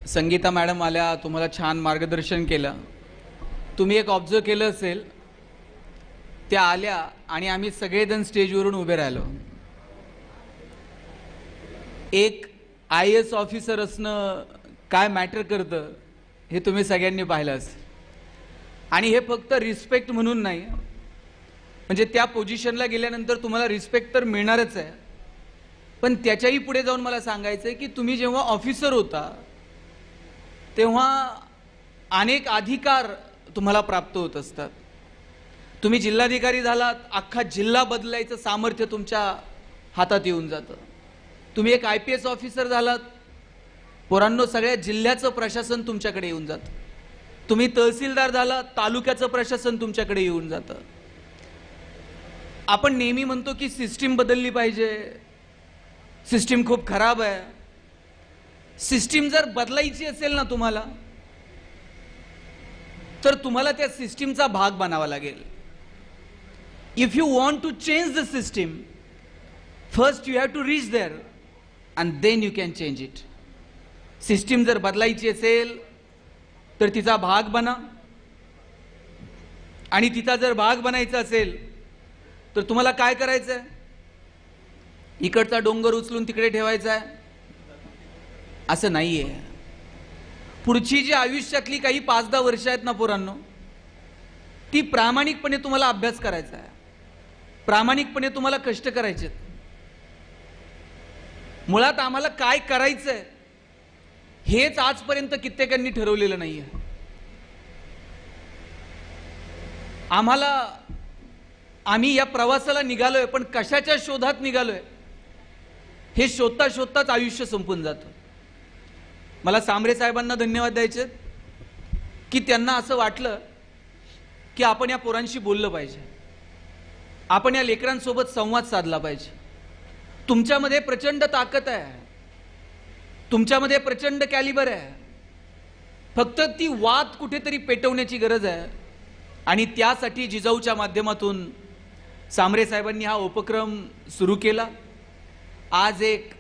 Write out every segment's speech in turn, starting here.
Sangeeta madam आल्या, तुम्हाला छान मार्गदर्शन केलं. तुम्ही एक ऑब्झर्व केलं असेल, त्या आल्या आणि आम्ही सगळेजण स्टेजवरून उभे राहिलो. एक IAS ऑफिसर असणं काय मॅटर करतं हे तुम्ही सगळ्यांनी पाहिलं असेल. आणि हे फक्त रिस्पेक्ट म्हणून नाही, म्हणजे त्या पोझिशनला गेल्यानंतर तुम्हाला रिस्पेक्ट तर मिळणारच आहे, पण त्याच्याही पुढे जाऊन मला सांगायचं आहे की तुम्ही जेव्हा ऑफिसर होता तेव्हा अनेक अधिकार तुम्हाला प्राप्त होत असतात. तुम्ही जिल्हाधिकारी झालात, अख्खा जिल्हा बदलायचं सामर्थ्य तुमच्या हातात येऊन जातं. तुम्ही एक IPS ऑफिसर झालात, पोरांनो सगळ्या जिल्ह्याचं प्रशासन तुमच्याकडे येऊन जातं. तुम्ही तहसीलदार झालात, तालुक्याचं प्रशासन तुमच्याकडे येऊन जातं. आपण नेहमी म्हणतो की सिस्टीम बदलली पाहिजे, सिस्टीम खूप खराब आहे. सिस्टीम जर बदलायची असेल ना तुम्हाला, तर तुम्हाला त्या सिस्टीमचा भाग बनावा लागेल. If you want to change the system, first you have to reach there and then you can change it. System जर बदलायची असेल तर तिचा भाग बना, आणि तिचा जर भाग बनायचा असेल तर तुम्हाला काय करायचं आहे? इकडचा डोंगर उचलून तिकडे ठेवायचा आहे असं नाहीये. पुढची जी आयुष्यातली काही 5-10 वर्ष आहेत ना पोरांनो, ती प्रामाणिकपणे तुम्हाला अभ्यास करायचा आहे, प्रामाणिकपणे तुम्हाला कष्ट करायचे. मुळात आम्हाला काय करायचंय हेच आजपर्यंत कित्येकांनी ठरवलेलं नाहीये. आम्ही या प्रवासाला निघालोय, पण कशाच्या शोधात निघालोय हे शोधता शोधताच आयुष्य संपून जातं. मला सांबरे साहेबांना धन्यवाद द्यायचे की त्यांना असं वाटलं की आपण या पोरांशी बोललं पाहिजे, आपण या लेकरांसोबत संवाद साधला पाहिजे. तुमच्यामध्ये प्रचंड ताकद आहे, तुमच्यामध्ये प्रचंड कॅलिबर आहे, फक्त ती वात कुठेतरी पेटवण्याची गरज आहे. आणि त्यासाठी जिजाऊच्या माध्यमातून सांबरे साहेबांनी हा उपक्रम सुरू केला. आज एक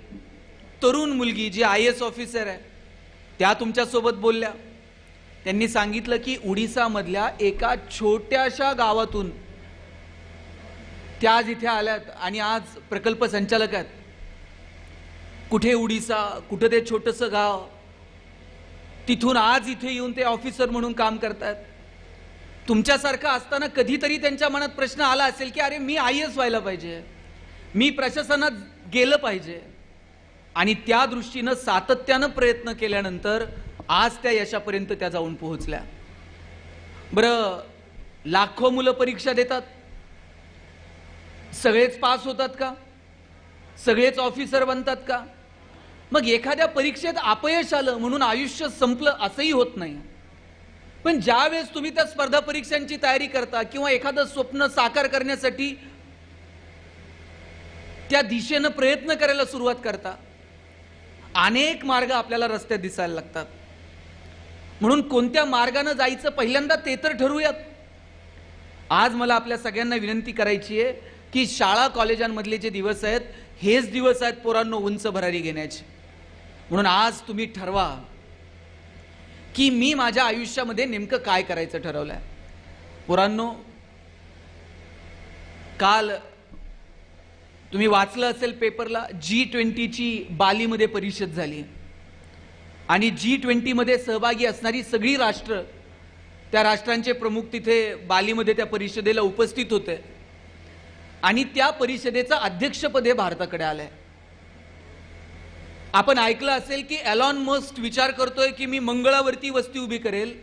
तरुण मुलगी जी IAS ऑफिसर आहे त्या तुमच्यासोबत बोलल्या. त्यांनी सांगितलं की उडीसामधल्या एका छोट्याशा गावातून त्या आज इथे आल्यात आणि आज प्रकल्प संचालक आहेत. कुठे उडीसा, कुठे ते छोटंसं गाव, तिथून आज इथे येऊन ते ऑफिसर म्हणून काम करतात. तुमच्यासारखं असताना कधीतरी त्यांच्या मनात प्रश्न आला असेल की अरे मी IAS व्हायला पाहिजे, मी प्रशासनात गेलं पाहिजे. आणि त्या दृष्टीनं सातत्यानं प्रयत्न केल्यानंतर आज त्या यशापर्यंत त्या जाऊन पोहोचल्या. बरं, लाखो मुलं परीक्षा देतात, सगळेच पास होतात का? सगळेच ऑफिसर बनतात का? मग एखाद्या परीक्षेत अपयश आलं म्हणून आयुष्य संपलं असंही होत नाही. पण ज्या वेळेस तुम्ही त्या स्पर्धा परीक्षांची तयारी करता किंवा एखादं स्वप्न साकार करण्यासाठी त्या दिशेनं प्रयत्न करायला सुरुवात करता, अनेक मार्ग आपल्याला रस्त्यात दिसायला लागतात. म्हणून कोणत्या मार्गाने जायचं पहिल्यांदा ते तर ठरवूयात. आज मला आपल्या सगळ्यांना विनंती करायची आहे की शाळा कॉलेजांमधले जे दिवस आहेत हेच दिवस आहेत पोरांनो उंच भरारी घेण्याचे. म्हणून आज तुम्ही ठरवा की मी माझ्या आयुष्यामध्ये नेमकं काय करायचं ठरवलंय. पोरांनो, काल तुम्ही वाचलं असेल पेपरला, G20ची बालीमध्ये परिषद झाली आणि G20 मध्ये सहभागी असणारी सगळी राष्ट्र, त्या राष्ट्रांचे प्रमुख तिथे बालीमध्ये त्या परिषदेला उपस्थित होते आणि त्या परिषदेचं अध्यक्षपद हे भारताकडे आलंय. आपण ऐकलं असेल की एलॉन मस्क विचार करतोय की मी मंगळावरती वस्ती उभी करेल,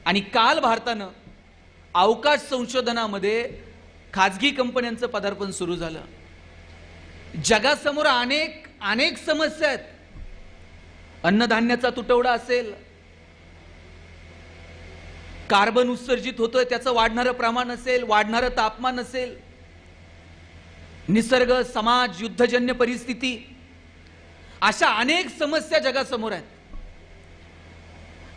आणि काल भारतानं अवकाश संशोधनामध्ये खाजगी कंपन्यांचं पदार्पण सुरू झालं. जगासमोर अनेक समस्या आहेत. अन्नधान्याचा तुटवडा असेल, कार्बन उत्सर्जित होतोय त्याचं वाढणारं प्रमाण असेल, वाढणारं तापमान असेल, निसर्ग, समाज, युद्धजन्य परिस्थिती, अशा अनेक समस्या जगासमोर आहेत.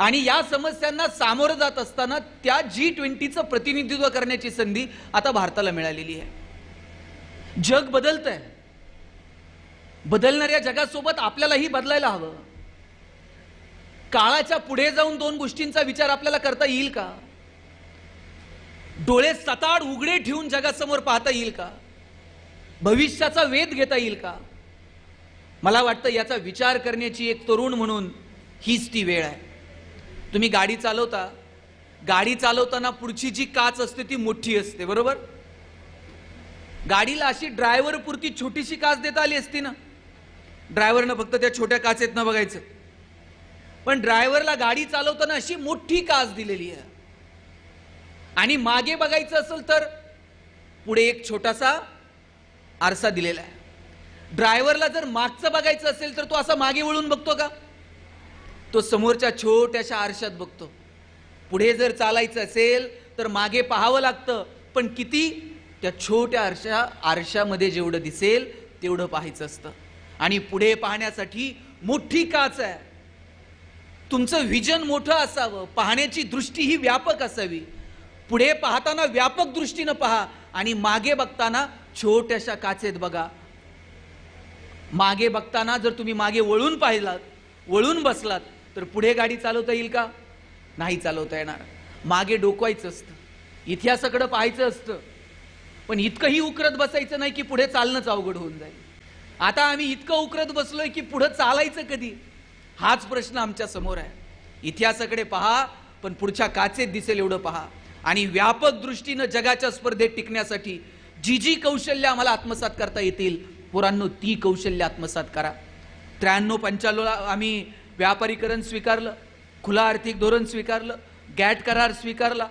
आणि या समस्यांना सामोरं जात असताना त्या G20चं प्रतिनिधित्व करण्याची संधी आता भारताला मिळालेली आहे. जग बदलतंय, बदलणाऱ्या जगासोबत आपल्यालाही बदलायला हवं. काळाच्या पुढे जाऊन दोन गोष्टींचा विचार आपल्याला करता येईल का? डोळे सताड उघडे ठेवून जगासमोर पाहता येईल का? भविष्याचा वेध घेता येईल का? मला वाटतं याचा विचार करण्याची एक तरुण म्हणून हीच ती वेळ आहे. तुम्ही गाडी चालवता, गाडी चालवताना पुढची जी काच असते ती मोठी असते, बरोबर? गाडीला अशी ड्रायव्हर पुरती छोटीशी काच देता आली असती ना, ड्रायव्हरनं फक्त त्या छोट्या काचेतनं बघायचं. पण ड्रायव्हरला गाडी चालवताना अशी मोठी काच दिलेली आहे, आणि मागे बघायचं असेल तर पुढे एक छोटासा आरसा दिलेला आहे. ड्रायव्हरला जर मागचं बघायचं असेल तर तो असा मागे वळून बघतो का? तो समोरच्या छोट्याशा आरशात बघतो. पुढे जर चालायचं असेल तर मागे पाहावं लागतं, पण किती? त्या छोट्या आरशामध्ये जेवढं दिसेल तेवढं पाहायचं असतं. आणि पुढे पाहण्यासाठी मोठी काच आहे. तुमचं व्हिजन मोठं असावं, पाहण्याची दृष्टी ही व्यापक असावी. पुढे पाहताना व्यापक दृष्टीनं पहा आणि मागे बघताना छोट्याशा काचेत बघा. मागे बघताना जर तुम्ही मागे वळून पाहिलात, वळून बसलात, तर पुढे गाडी चालवता येईल का? नाही चालवता येणार. मागे डोकवायचं असतं, इतिहासाकडे पाहायचं असतं, पण इतकंही उकरत बसायचं नाही की पुढे चालणंच अवघड होऊन जाईल. आता आम्ही इतकं उकरत बसलोय की पुढे चालायचं कधी, हाच प्रश्न आमच्या समोर आहे. इतिहासाकडे पहा, पण पुढच्या काचेत दिसेल एवढं पहा. आणि व्यापक दृष्टीनं जगाच्या स्पर्धेत टिकण्यासाठी जी जी कौशल्य आम्हाला आत्मसात करता येतील, पोरांनो, ती कौशल्य आत्मसात करा. 93-95 आम्ही व्यापारीकरण स्वीकारलं, खुला आर्थिक धोरण स्वीकारलं, गॅट करार स्वीकारला.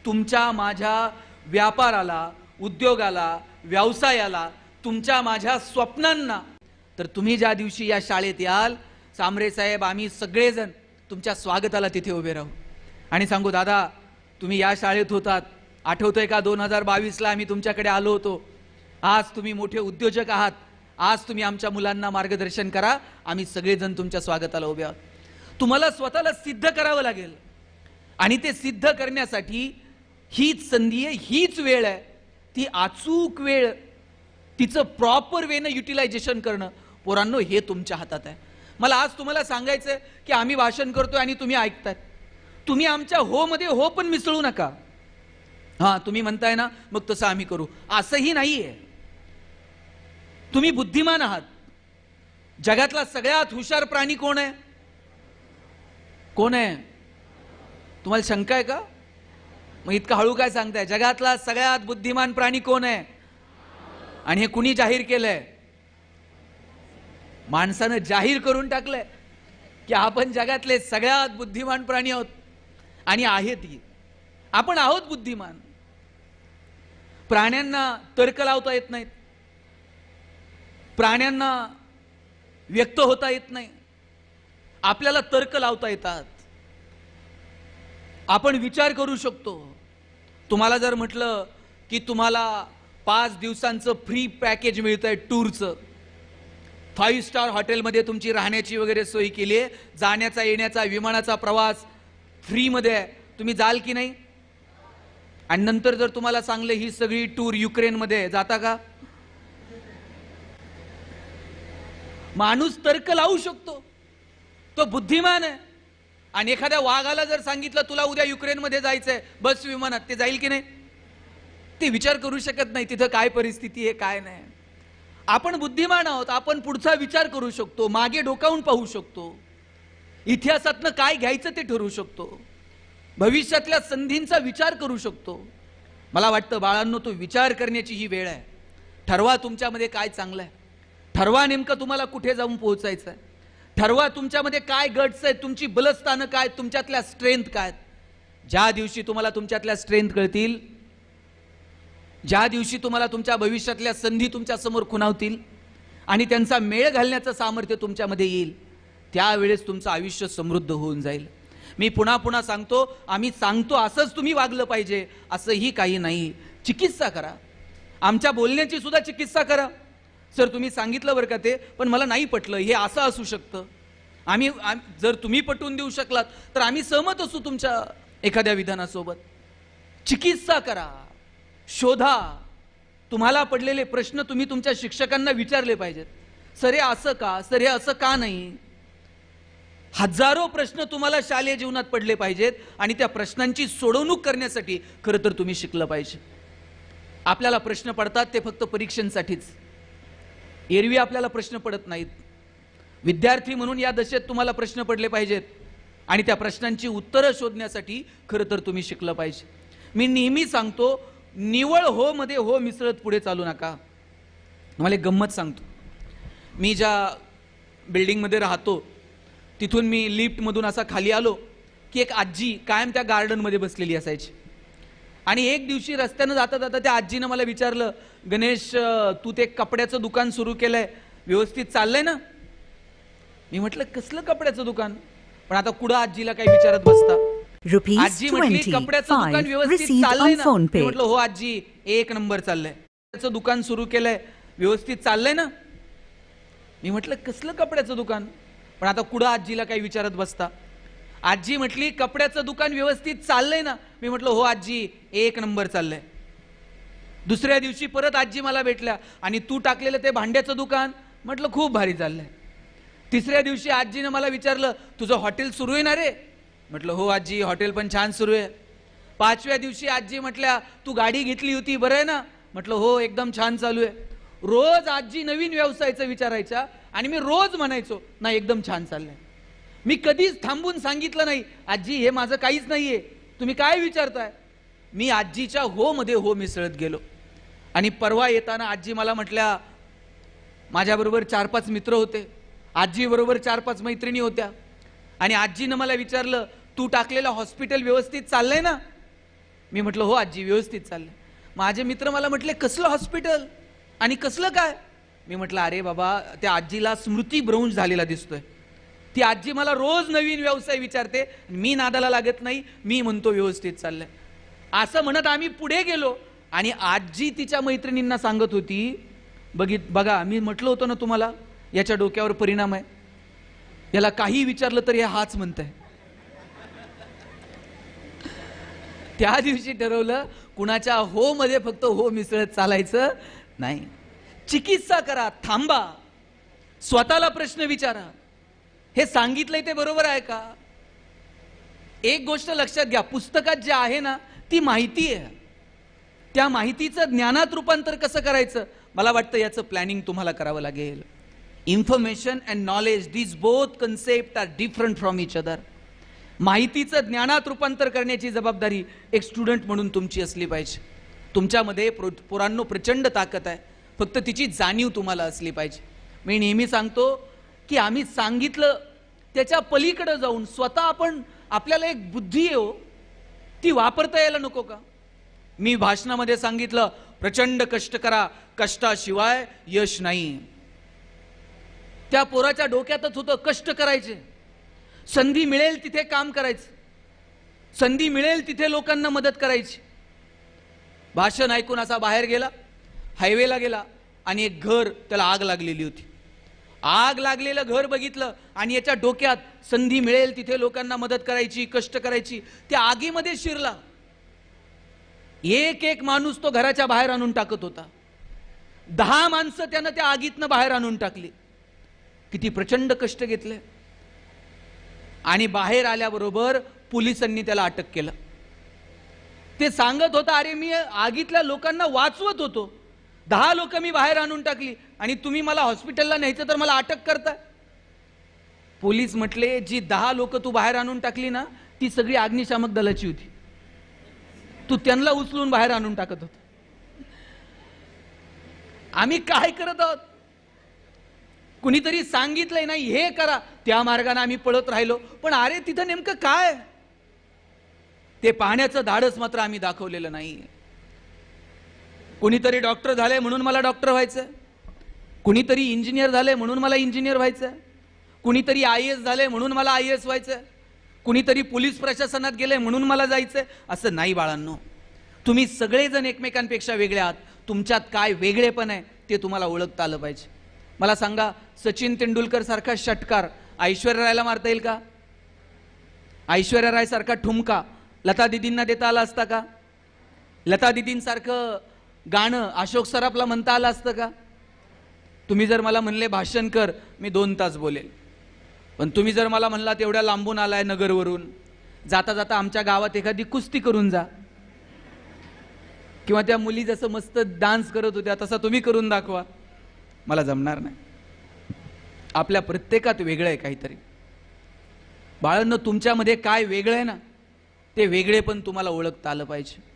तुमच्या माझ्या व्यापाराला, उद्योगाला, व्यवसायाला, तुमच्या माझ्या स्वप्नांना, तर तुम्ही ज्या दिवशी या शाळेत याल, सांबरे साहेब, आम्ही सगळेजण तुमच्या स्वागताला तिथे उभे राहू आणि सांगू, दादा तुम्ही या शाळेत होतात, आठवतंय का? 2022ला आम्ही तुमच्याकडे आलो होतो. आज तुम्ही मोठे उद्योजक आहात, आज तुम्ही आमच्या मुलांना मार्गदर्शन करा. आम्ही सगळेजण तुमच्या स्वागताला उभे आहोत. तुम्हाला स्वतःला सिद्ध करावं लागेल, आणि ते सिद्ध करण्यासाठी हीच संधी आहे, हीच वेळ आहे. ती अचूक वेळ, तिचं प्रॉपर वेनं युटिलायझेशन करणं, पोरांनो, हे तुमच्या हातात आहे. मला आज तुम्हाला सांगायचंय की आम्ही भाषण करतोय आणि तुम्ही ऐकताय. तुम्ही आमच्या हो मध्ये हो पण मिसळू नका. हा, तुम्ही म्हणताय ना, मग तसं आम्ही करू, असंही नाहीये. तुम्ही बुद्धिमान आहात. जगातला सगळ्यात हुशार प्राणी कोण आहे? कोण आहे? तुम्हाला शंका आहे का? मग इतकं हळू काय सांगताय? जगातला सगळ्यात बुद्धिमान प्राणी कोण आहे? आणि हे कुणी जाहीर केलंय? माणसानं जाहीर करून टाकलंय की आपण जगातले सगळ्यात बुद्धिमान प्राणी आहोत. आणि आहेतही, आपण आहोत बुद्धिमान. प्राण्यांना तर्क लावता येत नाहीत, प्राण्यांना व्यक्त होता येत नाही, आपल्याला तर्क लावता येतात. आपण विचार करू शकतो. तुम्हाला जर म्हटलं की तुम्हाला 5 दिवसांचं फ्री पॅकेज मिळतंय टूरचं, 5 स्टार हॉटेलमध्ये तुमची राहण्याची वगैरे सोय केली आहे, जाण्याचा येण्याचा विमानाचा प्रवास फ्रीमध्ये आहे, तुम्ही जाल की नाही? आणि नंतर जर तुम्हाला सांगले ही सगळी टूर युक्रेनमध्ये, जाता का? माणूस तर्क लावू शकतो, तो बुद्धिमान आहे. आणि एखाद्या वाघाला जर सांगितलं तुला उद्या युक्रेनमध्ये जायचंय, बस विमानात, ते जाईल की नाही? ते विचार करू शकत नाही तिथं काय परिस्थिती आहे, काय नाही. आपण बुद्धिमान आहोत, आपण पुढचा विचार करू शकतो, मागे डोकावून पाहू शकतो, इतिहासातनं काय घ्यायचं ते ठरवू शकतो, भविष्यातल्या संधींचा विचार करू शकतो. मला वाटतं बाळांनो, तो विचार करण्याची ही वेळ आहे. ठरवा तुमच्यामध्ये काय चांगलं आहे, ठरवा नेमकं तुम्हाला कुठे जाऊन पोहोचायचं आहे, ठरवा तुमच्यामध्ये काय गट्स आहेत, तुमची बलस्थानं काय, तुमच्यातल्या स्ट्रेंथ काय. ज्या दिवशी तुम्हाला तुमच्यातल्या स्ट्रेंथ कळतील, ज्या दिवशी तुम्हाला तुमच्या भविष्यातल्या संधी तुमच्या समोर खुणावतील आणि त्यांचा मेळ घालण्याचं सामर्थ्य तुमच्यामध्ये येईल, त्यावेळेस तुमचं आयुष्य समृद्ध होऊन जाईल. मी पुन्हा पुन्हा सांगतो, आम्ही सांगतो असंच तुम्ही वागलं पाहिजे असंही काही नाही. चिकित्सा करा, आमच्या बोलण्याची सुद्धा चिकित्सा करा. सर तुम्ही सांगितलं बरं का ते, पण मला नाही पटलं, हे असं असू शकतं. आम्ही जर तुम्ही पटवून देऊ शकलात तर आम्ही सहमत असू तुमच्या एखाद्या विधानासोबत. चिकित्सा करा, शोधा. तुम्हाला पडलेले प्रश्न तुम्ही तुमच्या शिक्षकांना विचारले पाहिजेत. सर हे असं का, सर हे असं का नाही. हजारो प्रश्न तुम्हाला शालेय जीवनात पडले पाहिजेत आणि त्या प्रश्नांची सोडवणूक करण्यासाठी खरं तर तुम्ही शिकलं पाहिजे. आपल्याला प्रश्न पडतात ते फक्त परीक्षांसाठीच, एरवी आपल्याला प्रश्न पडत नाहीत. विद्यार्थी म्हणून या दशेत तुम्हाला प्रश्न पडले पाहिजेत आणि त्या प्रश्नांची उत्तरं शोधण्यासाठी खरं तर तुम्ही शिकलं पाहिजे. मी नेहमी सांगतो, निवळ हो मध्ये हो मिसळत पुढे चालू नका. मला एक गंमत सांगतो. मी ज्या बिल्डिंगमध्ये राहतो तिथून मी लिफ्टमधून असा खाली आलो की एक आजी कायम त्या गार्डनमध्ये बसलेली असायची. आणि एक दिवशी रस्त्यानं जाता जाता त्या आजीनं मला विचारलं, गणेश तू ते कपड्याचं दुकान सुरू केलंय, व्यवस्थित चाललंय ना? मी म्हटलं कसलं कपड्याचं दुकान? पण आता कुठं आजीला काही विचारत बसता. आजी म्हटली कपड्याचं दुकान व्यवस्थित चाललंय ना? मी म्हटलं हो आजी, एक नंबर चाललंय. कपड्याचं दुकान सुरू केलंय, व्यवस्थित चाललंय ना? मी म्हटलं कसलं कपड्याचं दुकान? पण आता कुठं आजीला काही विचारत बसता. आजी म्हटली कपड्याचं दुकान व्यवस्थित चाललंय ना? मी म्हटलं हो आजी, एक नंबर चाललंय. दुसऱ्या दिवशी परत आजी मला भेटल्या आणि तू टाकलेलं ते भांड्याचं दुकान? म्हटलं खूप भारी चाललंय. तिसऱ्या दिवशी आजीनं मला विचारलं, तुझं हॉटेल सुरू आहे ना रे? म्हटलं हो आजी, हॉटेल पण छान सुरू आहे. पाचव्या दिवशी आजी म्हटल्या, तू गाडी घेतली होती, बरं आहे ना? म्हटलं हो, एकदम छान चालू आहे. रोज आजी नवीन व्यवसायाचं विचारायच्या आणि मी रोज म्हणायचो ना एकदम छान चाललंय. मी कधीच थांबून सांगितलं नाही, आजी हे माझं काहीच नाहीये, तुम्ही काय विचारताय? मी आजीच्या हो मध्ये हो मिसळत गेलो. आणि परवा येताना आजी मला म्हटल्या, माझ्याबरोबर 4-5 मित्र होते, आजी बरोबर 4-5 मैत्रिणी होत्या आणि आजीनं मला विचारलं, तू टाकलेलं हॉस्पिटल व्यवस्थित चाललंय ना? मी म्हटलं हो आजी, व्यवस्थित चाललंय. माझे मित्र मला म्हटले, कसलं हॉस्पिटल आणि कसलं काय? मी म्हटलं अरे बाबा, त्या आजीला स्मृतिभ्रंश झालेला दिसतोय. ती आजी मला रोज नवीन व्यवसाय विचारते, मी नादाला लागत नाही, मी म्हणतो व्यवस्थित चाललंय. असं म्हणत आम्ही पुढे गेलो आणि आजी तिच्या मैत्रिणींना सांगत होती, बघा मी म्हटलं होतं ना तुम्हाला, याच्या डोक्यावर परिणाम आहे, याला काही विचारलं तर हाच म्हणताय. त्या दिवशी ठरवलं, कुणाच्या हो मध्ये फक्त हो मिसळत चालायचं नाही. चिकित्सा करा, थांबा, स्वतःला प्रश्न विचारा, हे सांगितलंय ते बरोबर आहे का? एक गोष्ट लक्षात घ्या, पुस्तकात जे आहे ना ती माहिती आहे, त्या माहितीचं ज्ञानात रूपांतर कसं करायचं, मला वाटतं याचं प्लॅनिंग तुम्हाला करावं लागेल. Information and knowledge, these both concept are different from each other. माहितीचं ज्ञानात रूपांतर करण्याची जबाबदारी एक स्टुडंट म्हणून तुमची असली पाहिजे. तुमच्यामध्ये पोरांनो प्रचंड ताकद आहे, फक्त तिची जाणीव तुम्हाला असली पाहिजे. मी नेहमी सांगतो की आम्ही सांगितलं त्याच्या पलीकडे जाऊन स्वतः आपण, आपल्याला एक बुद्धी आहे हो, ती वापरता यायला नको का? मी भाषणामध्ये सांगितलं, प्रचंड कष्ट करा, कष्टाशिवाय यश नाही. त्या पोराच्या डोक्यातच होतं कष्ट करायचे, संधी मिळेल तिथे काम करायचं, संधी मिळेल तिथे लोकांना मदत करायची. भाषण ऐकून असा बाहेर गेला, हायवेला गेला आणि एक घर, त्याला आग लागलेली होती. आग लागलेलं घर बघितलं आणि याच्या डोक्यात संधी मिळेल तिथे लोकांना मदत करायची, कष्ट करायची. त्या आगीमध्ये शिरला. एक एक माणूस तो घराच्या बाहेर आणून टाकत होता. 10 माणसं त्यानं त्या आगीतनं बाहेर आणून टाकली. किती प्रचंड कष्ट घेतले. आणि बाहेर आल्याबरोबर पोलिसांनी त्याला अटक केलं. ते सांगत होता, अरे मी आगीतल्या लोकांना वाचवत होतो, 10 लोक मी बाहेर आणून टाकली आणि तुम्ही मला हॉस्पिटलला न्यायचं तर मला अटक करताय. पोलीस म्हटले, जी 10 लोक तू बाहेर आणून टाकली ना, ती सगळी अग्निशामक दलाची होती, तू त्यांना उचलून बाहेर आणून टाकत होता. आम्ही काय करत आहोत? कुणीतरी सांगितलंय नाही हे करा, त्या मार्गाने आम्ही पळत राहिलो. पण अरे तिथं नेमकं काय ते पाहण्याचं धाडस मात्र आम्ही दाखवलेलं नाही. कुणीतरी डॉक्टर झाले म्हणून मला डॉक्टर व्हायचं, कुणीतरी इंजिनियर झाले म्हणून मला इंजिनियर व्हायचं, कुणीतरी IAS झाले म्हणून मला IAS व्हायचं, कुणीतरी पोलीस प्रशासनात गेले म्हणून मला जायचं. असं नाही बाळांनो, तुम्ही सगळेजण एकमेकांपेक्षा वेगळे आहात. तुमच्यात काय वेगळेपण आहे ते तुम्हाला ओळखता आलं पाहिजे. मला सांगा, सचिन तेंडुलकर सारखा षटकार ऐश्वर्या रायला मारता येईल का? ऐश्वर्या राय सारखा ठुमका लता दीदींना देता आला असता का? लता दीदींसारखं गाणं अशोक सराफला म्हणता आलं असतं का? तुम्ही जर मला म्हणले भाषण कर, मी 2 तास बोलेल. पण तुम्ही जर मला म्हणलात एवढ्या लांबून आलाय नगरवरून, जाता जाता आमच्या गावात एखादी कुस्ती करून जा, किंवा त्या मुली जसं मस्त डान्स करत होत्या तसा तुम्ही करून दाखवा, मला जमणार नाही. आपल्या प्रत्येकात वेगळं आहे काहीतरी. बाळांनो, तुमच्यामध्ये काय वेगळं आहे ना, ते वेगळे पण तुम्हाला ओळखता आलं पाहिजे.